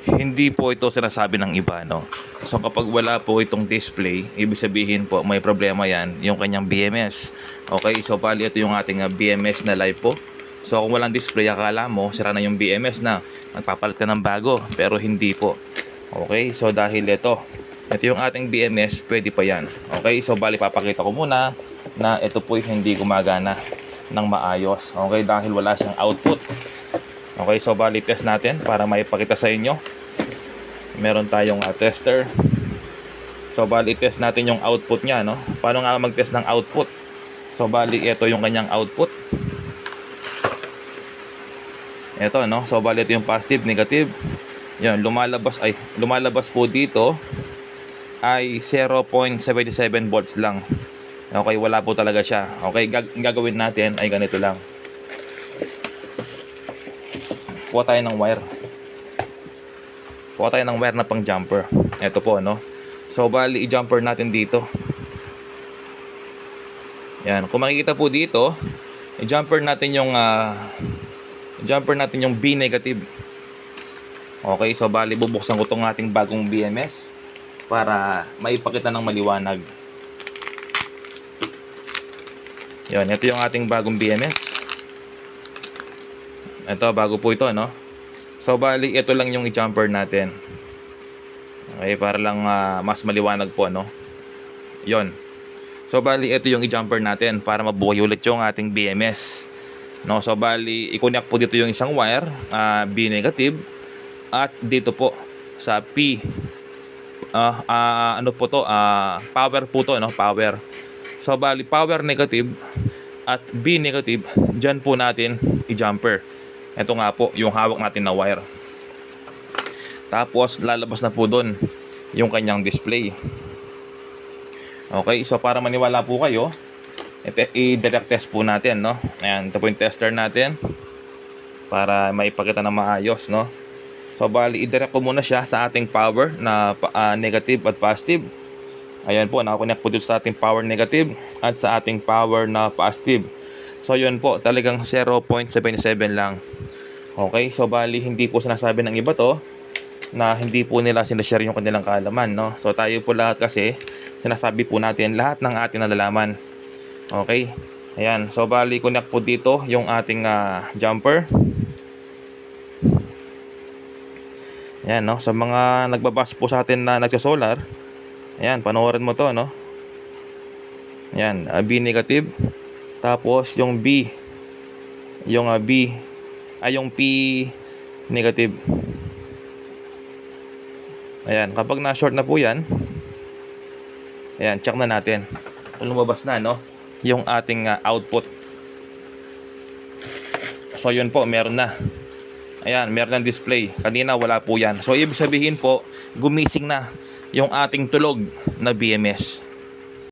hindi po ito sinasabi ng iba, no? So kapag wala po itong display, ibig sabihin po may problema yan, yung kanyang BMS. Okay, so bali ito yung ating BMS na live po. So kung walang display, akala mo sira na yung BMS na, magpapalit ka ng bago, pero hindi po. Okay, so dahil ito yung ating BMS, pwede pa yan. Okay, so bali papakita ko muna na ito po hindi gumagana ng maayos. Okay, dahil wala siyang output. Okay, so bali test natin para maipakita sa inyo. Meron tayong tester. So bali test natin yung output niya, no? Paano nga mag-test ng output? So bali ito yung kanyang output. Ito, no? So bali ito yung positive, negative. Yan, lumalabas po dito ay 0.77 volts lang. Okay, wala po talaga siya. Okay, gagawin natin ay ganito lang. Kuha tayo ng wire. Kuha tayo ng wire na pang jumper. Ito po, no? So bali i-jumper natin dito. Yan, kung makikita po dito, i-jumper natin yung B negative. Okay, so bali bubuksan ko tong ating bagong BMS para maipakita ng maliwanag. Yan, ito yung ating bagong BMS. Ito, bago po ito, no? So bali ito lang yung i-jumper natin. Okay, para lang mas maliwanag po, no? Yon. So bali ito yung i-jumper natin para mabuhay ulit yung ating BMS. No, so bali i-connect po dito yung isang wire, B negative, at dito po sa P ano po to, power po to, no? Power. So bali power negative at B negative, dyan po natin i-jumper. Ito nga po yung hawak natin na wire. Tapos lalabas na po doon yung kanyang display. Okay, so para maniwala po kayo, i-direct test po natin, no? Ayan, ito po yung tester natin para maipakita na maayos, no? So bali i-direct ko muna siya sa ating power na negative at positive. Ayan po, nakakonect po dito sa ating power negative at sa ating power na positive. So yun po, talagang 0.77 lang. Okay, so bali hindi po sinasabi ng iba to na hindi po nila sinashare yung kanilang kaalaman, no? So tayo po lahat kasi sinasabi po natin lahat ng ating nalalaman. Okay, ayan, so bali connect po dito yung ating jumper. Ayan, no? Sa mga nagbabas po sa atin na nagsa-solar, ayan, panoorin mo to, no? Ayan, B negative. Tapos yung B, yung yung P negative. Ayan, kapag na-short na po yan, ayan, check na natin kung lumabas na, no, yung ating output. So yun po, meron na. Ayan, meron ng display. Kanina wala po yan. So ibig sabihin po, gumising na yung ating tulog na BMS.